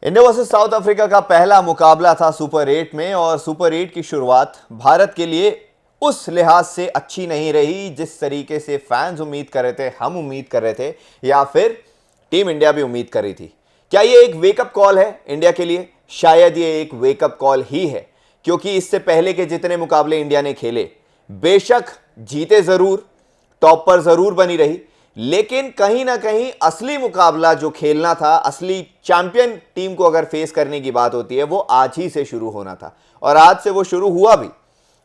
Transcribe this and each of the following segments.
India versus south Africa का पहला मुकाबला था सुपर 8 में और सुपर 8 की शुरुआत भारत के लिए उस लिहाज से अच्छी नहीं रही जिस तरीके से फैंस उम्मीद कर रहे थे, हम उम्मीद कर रहे थे या फिर टीम इंडिया भी उम्मीद कर रही थी। क्या ये एक वेकअप कॉल है इंडिया के लिए? शायद ये एक वेकअप कॉल ही है, क्योंकि इससे पहले के जितने मुकाबले इंडिया ने खेले बेशक जीते जरूर, टॉप पर जरूर बनी रही, लेकिन कहीं ना कहीं असली मुकाबला जो खेलना था, असली चैंपियन टीम को अगर फेस करने की बात होती है वो आज ही से शुरू होना था और आज से वो शुरू हुआ भी।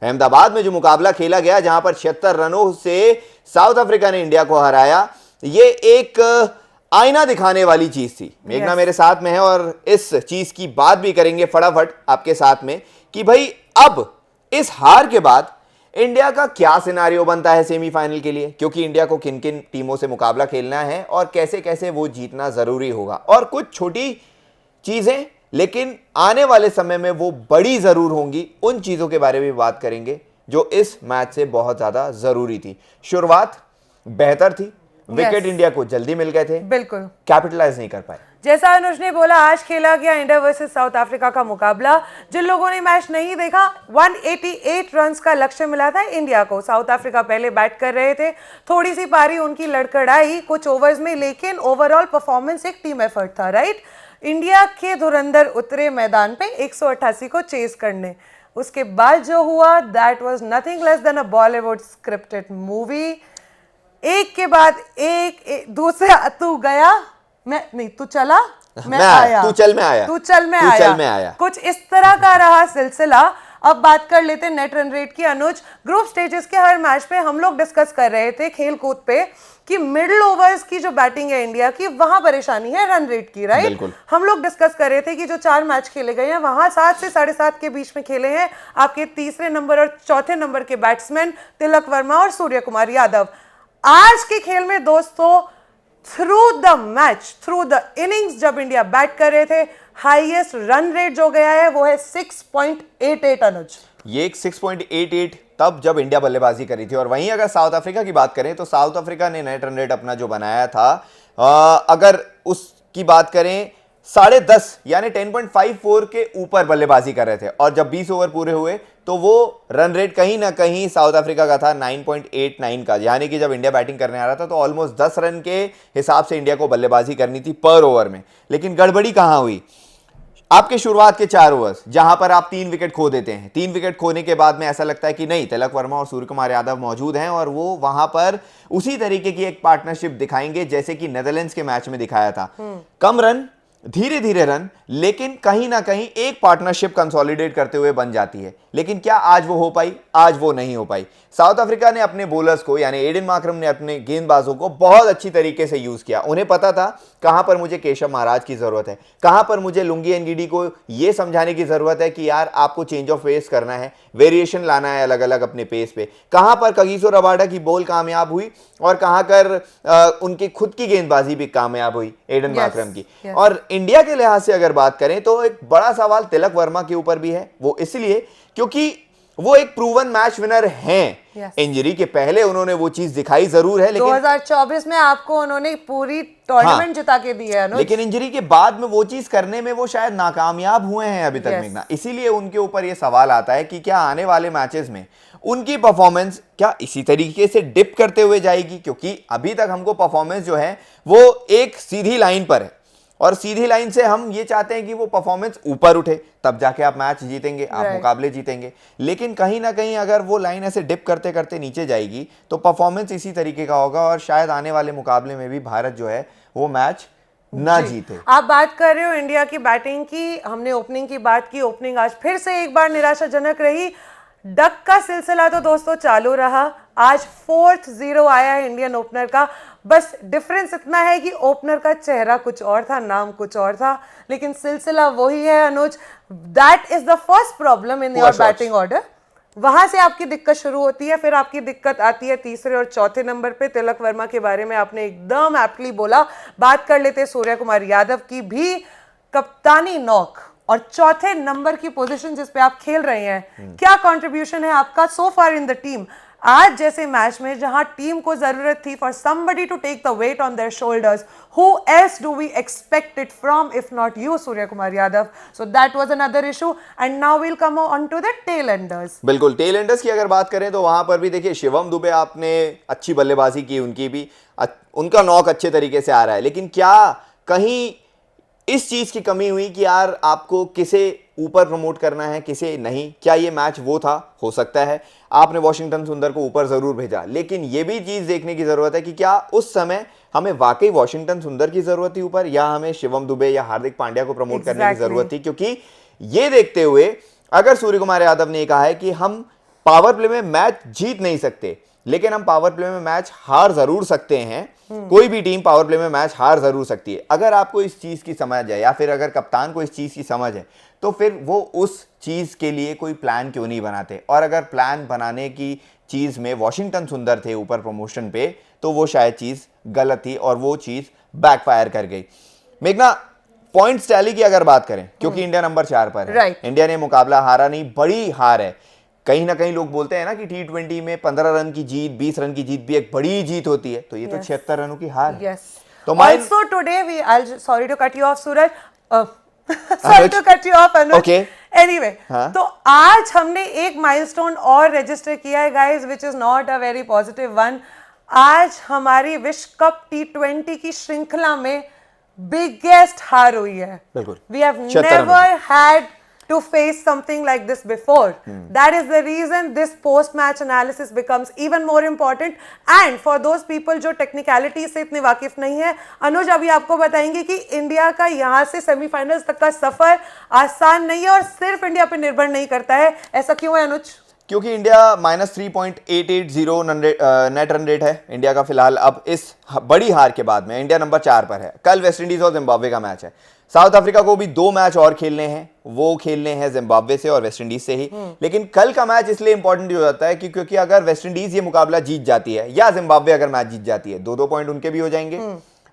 अहमदाबाद में जो मुकाबला खेला गया जहां पर 76 रनों से साउथ अफ्रीका ने इंडिया को हराया, ये एक आईना दिखाने वाली चीज थी। मेघना मेरे साथ में है और इस चीज की बात भी करेंगे फटाफट आपके साथ में कि भाई अब इस हार के बाद इंडिया का क्या सिनारियो बनता है सेमीफाइनल के लिए, क्योंकि इंडिया को किन किन टीमों से मुकाबला खेलना है और कैसे कैसे वो जीतना जरूरी होगा, और कुछ छोटी चीजें लेकिन आने वाले समय में वो बड़ी जरूर होंगी, उन चीजों के बारे में बात करेंगे जो इस मैच से बहुत ज्यादा जरूरी थी। शुरुआत बेहतर थी, विकेट इंडिया को जल्दी मिल गए थे, बिल्कुल कैपिटलाइज नहीं कर पाए। जैसा अनुज ने बोला, आज खेला गया इंडिया वर्सेस साउथ अफ्रीका का मुकाबला। जिन लोगों ने मैच नहीं देखा, 188 रन्स का लक्ष्य मिला था इंडिया को। साउथ अफ्रीका पहले बैट कर रहे थे, थोड़ी सी पारी उनकी लड़खड़ाई कुछ ओवर्स में, लेकिन ओवरऑल परफॉर्मेंस एक टीम एफर्ट था, राइट। इंडिया के धुरंधर उतरे मैदान पे 188 को चेस करने। उसके बाद जो हुआ, that was nothing less than a Bollywood scripted movie. एक के बाद एक दूसरा, तू गया मैं नहीं, तू चला मैं आया, तू चल मैं आया, तू चल मैं तू आया, चल मैं आया, कुछ इस तरह का रहा सिलसिला। अब बात कर लेते हैं नेट रन रेट की। अनुज, ग्रुप स्टेजेस के हर मैच पे हम लोग डिस्कस कर रहे थे खेल कूद पे कि मिडिल ओवर्स की जो बैटिंग है इंडिया की, वहां परेशानी है रन रेट की, राइट। हम लोग डिस्कस कर रहे थे कि जो 4 मैच खेले गए हैं वहां 7 से 7.5 के बीच में खेले हैं आपके तीसरे नंबर और चौथे नंबर के बैट्समैन तिलक वर्मा और सूर्य कुमार यादव। आज के खेल में दोस्तों, through the match, through the innings, जब इंडिया बैट कर रहे थे, हाईएस्ट रन रेट जो गया है वो है 6.88। अनुज, ये एक 6.88 तब जब इंडिया बल्लेबाजी करी थी। और वहीं अगर साउथ अफ्रीका की बात करें तो साउथ अफ्रीका ने नेट रन रेट अपना जो बनाया था, अगर उसकी बात करें 10.5 यानी 10.54 के ऊपर बल्लेबाजी कर रहे थे, और जब 20 ओवर पूरे हुए तो वो रन रेट कहीं ना कहीं साउथ अफ्रीका का था 9.89 का, यानी कि जब इंडिया बैटिंग करने आ रहा था तो ऑलमोस्ट 10 रन के हिसाब से इंडिया को बल्लेबाजी करनी थी पर ओवर में। लेकिन गड़बड़ी कहां हुई? आपके शुरुआत के 4 ओवर्स जहां पर आप 3 विकेट खो देते हैं, 3 विकेट खोने के बाद में ऐसा लगता है कि नहीं, तिलक वर्मा और सूर्य कुमार यादव मौजूद हैं और वो वहां पर उसी तरीके की एक पार्टनरशिप दिखाएंगे जैसे कि नेदरलैंड्स के मैच में दिखाया था। कम रन, धीरे धीरे रन, लेकिन कहीं ना कहीं एक पार्टनरशिप कंसोलिडेट करते हुए बन जाती है। लेकिन क्या आज वो हो पाई? आज वो नहीं हो पाई। साउथ अफ्रीका ने अपने बॉलर्स को, यानी एडन मार्करम ने अपने गेंदबाजों को बहुत अच्छी तरीके से यूज किया। उन्हें पता था कहां पर मुझे केशव महाराज की जरूरत है, कहां पर मुझे लुंगी एनगिडी को यह समझाने की जरूरत है कि यार आपको चेंज ऑफ पेस करना है, वेरिएशन लाना है अलग अलग अपने पेस पे, कहां पर कगिसो रबाडा की बॉल कामयाब हुई और कहां कर उनकी खुद की गेंदबाजी भी कामयाब हुई एडन मार्करम की। और इंडिया के लिहाज से अगर बात करें तो एक बड़ा सवाल तिलक वर्मा के ऊपर भी है। वो इसलिए क्योंकि वो एक प्रूवन मैच विनर हैं। इंजरी के पहले उन्होंने वो चीज दिखाई जरूर है, लेकिन 2024 में आपको उन्होंने पूरी टूर्नामेंट जिता के दी है। लेकिन इंजरी के बाद में वो चीज करने में वो शायद नाकामयाब हुए हैं अभी तक मेघना। इसीलिए उनके ऊपर ये सवाल आता है कि क्या आने वाले मैचेस में उनकी परफॉर्मेंस क्या इसी तरीके से डिप करते हुए जाएगी, क्योंकि अभी तक हमको परफॉर्मेंस जो है वो एक सीधी लाइन पर है और सीधी लाइन से हम ये चाहते हैं कि वो परफॉर्मेंस ऊपर उठे, तब जाके आप मैच जीतेंगे, आप मुकाबले जीतेंगे। लेकिन कहीं ना कहीं अगर वो लाइन ऐसे डिप करते करते नीचे जाएगी तो परफॉर्मेंस इसी तरीके का होगा और शायद आने वाले मुकाबले में भी भारत जो है वो मैच ना जीते। आप बात कर रहे हो इंडिया की बैटिंग की, हमने ओपनिंग की बात की। ओपनिंग आज फिर से एक बार निराशाजनक रही। डक का सिलसिला तो दोस्तों चालू रहा। आज 4th 0 आया है इंडियन ओपनर का। बस डिफरेंस इतना है कि ओपनर का चेहरा कुछ और था, नाम कुछ और था, लेकिन सिलसिला वही है। Anuj, that is the first problem in your batting order. वहां से आपकी दिक्कत शुरू होती है, फिर आपकी दिक्कत आती है तीसरे और चौथे नंबर पे। तिलक वर्मा के बारे में आपने एकदम एप्टली बोला। बात कर लेते सूर्य कुमार यादव की भी। कप्तानी नॉक और चौथे नंबर की पोजीशन जिस पे आप खेल रहे हैं, क्या कंट्रीब्यूशन है आपका सो फार इन द टीम? आज जैसे मैच में जहां टीम को जरूरत थी for somebody to take the weight on their shoulders, who else do we expect it from if not you, Surya Kumar Yadav? So that was another issue, and now we'll come on to the tail enders. बिल्कुल, tell Anders की अगर बात करें तो वहां पर भी देखिए शिवम दुबे आपने अच्छी बल्लेबाजी की, उनकी भी उनका नॉक अच्छे तरीके से आ रहा है, लेकिन क्या कहीं इस चीज की कमी हुई कि यार आपको किसे ऊपर प्रमोट करना है किसे नहीं? क्या ये मैच वो था? हो सकता है आपने वॉशिंगटन सुंदर को ऊपर जरूर भेजा, लेकिन ये भी चीज देखने की जरूरत है कि क्या उस समय हमें वाकई वॉशिंगटन सुंदर की जरूरत थी ऊपर, या हमें शिवम दुबे या हार्दिक पांड्या को प्रमोट करने की जरूरत थी? क्योंकि ये देखते हुए अगर सूर्य कुमार यादव ने कहा है कि हम पावर प्ले में मैच जीत नहीं सकते, लेकिन हम पावर प्ले में मैच हार जरूर सकते हैं, कोई भी टीम पावर प्ले में मैच हार जरूर सकती है। अगर आपको इस चीज की समझ है या फिर अगर कप्तान को इस चीज की समझ है, तो फिर वो उस चीज के लिए कोई प्लान क्यों नहीं बनाते? और अगर प्लान बनाने की चीज में वॉशिंगटन सुंदर थे ऊपर प्रमोशन पे, तो वो शायद चीज गलत थी और वो चीज बैकफायर कर गई। मेघना, पॉइंट्स टैली की अगर बात करें, क्योंकि इंडिया नंबर 4 पर है, Right. इंडिया ने मुकाबला हारा नहीं, बड़ी हार है। कहीं ना कहीं लोग बोलते हैं ना कि T20 में 15 रन की जीत, 20 रन की जीत भी एक बड़ी जीत होती है, तो ये तो 76 रनों की हार है। Yes. तो mine Also today sorry to cut you off, Suraj. Sorry to cut you off, Anuj. Okay. Anyway, हाँ. तो आज हमने एक माइलस्टोन और रजिस्टर किया है guys, which is not a very positive one. आज हमारी विश्व कप T20 की श्रृंखला में बिगेस्ट हार हुई है। बिल्कुल। We have 76 रनों never had to face something like this before. That is the reason this post-match analysis becomes even more important. And for those people जो टेक्निकलिटी से इतने वाकिफ नहीं है, अनुज अभी आपको बताएंगे कि इंडिया का यहाँ से सेमीफाइनल्स तक का सफर आसान नहीं है और सिर्फ इंडिया पे निर्भर नहीं करता है। ऐसा क्यों है अनुज? क्योंकि इंडिया -3.880 नेट रन रेट है इंडिया का फिलहाल। अब इस बड़ी हार के बाद में इंडिया नंबर 4 पर है। कल वेस्टइंडीज और जिम्बाब्वे का मैच है। साउथ अफ्रीका को भी 2 मैच और खेलने हैं, वो खेलने हैं जिम्बाब्वे से और वेस्टइंडीज से ही। लेकिन कल का मैच इसलिए इंपॉर्टेंट हो जाता है कि क्योंकि अगर वेस्टइंडीज ये मुकाबला जीत जाती है या जिम्बाब्वे अगर मैच जीत जाती है, 2-2 पॉइंट उनके भी हो जाएंगे।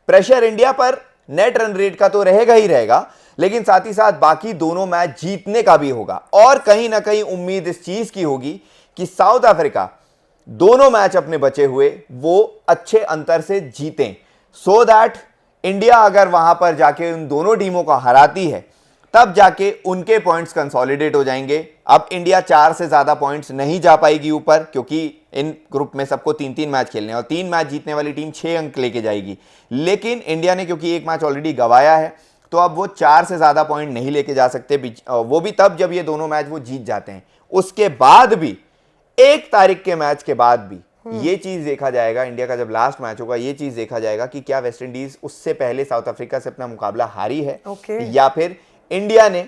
प्रेशर इंडिया पर नेट रन रेट का तो रहेगा ही रहेगा, लेकिन साथ ही साथ बाकी दोनों मैच जीतने का भी होगा। और कहीं ना कहीं उम्मीद इस चीज की होगी कि साउथ अफ्रीका दोनों मैच अपने बचे हुए वो अच्छे अंतर से जीतें, सो दैट इंडिया अगर वहां पर जाके उन दोनों टीमों को हराती है, तब जाके उनके पॉइंट्स कंसोलिडेट हो जाएंगे। अब इंडिया 4 से ज्यादा पॉइंट्स नहीं जा पाएगी ऊपर, क्योंकि इन ग्रुप में सबको 3-3 मैच खेलने हैं और 3 मैच जीतने वाली टीम 6 अंक लेके जाएगी। लेकिन इंडिया ने क्योंकि एक मैच ऑलरेडी गंवाया है, तो अब वो 4 से ज्यादा पॉइंट नहीं लेके जा सकते, वो भी तब जब ये दोनों मैच वो जीत जाते हैं। उसके बाद भी 1 तारीख के मैच के बाद भी ये चीज देखा जाएगा, इंडिया का जब लास्ट मैच होगा ये चीज देखा जाएगा कि क्या वेस्टइंडीज उससे पहले साउथ अफ्रीका से अपना मुकाबला हारी है, या फिर इंडिया ने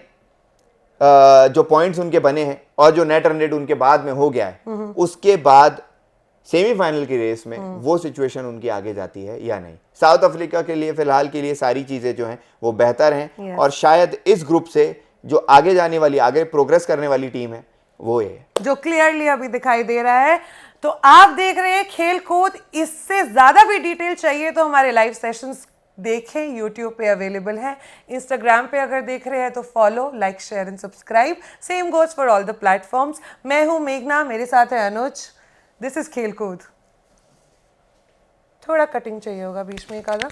जो पॉइंट्स उनके बने हैं और जो नेट रन रेट उनके बाद में हो गया है, उसके बाद सेमीफाइनल की रेस में वो सिचुएशन उनकी आगे जाती है या नहीं। साउथ अफ्रीका के लिए फिलहाल के लिए सारी चीजें जो हैं वो बेहतर हैं, और शायद इस ग्रुप से जो आगे जाने वाली, आगे प्रोग्रेस करने वाली टीम है वो ये है जो क्लियरली अभी दिखाई दे रहा है। तो आप देख रहे हैं खेल कूद। इससे ज्यादा भी डिटेल चाहिए तो हमारे लाइव सेशंस देखें, यूट्यूब पे अवेलेबल है। इंस्टाग्राम पे अगर देख रहे हैं तो follow, like, share and subscribe. Same goes for all the platforms. मैं हूं मेघना, मेरे साथ है अनुज। दिस इज खेल कूद। थोड़ा कटिंग चाहिए होगा बीच में एक आधा।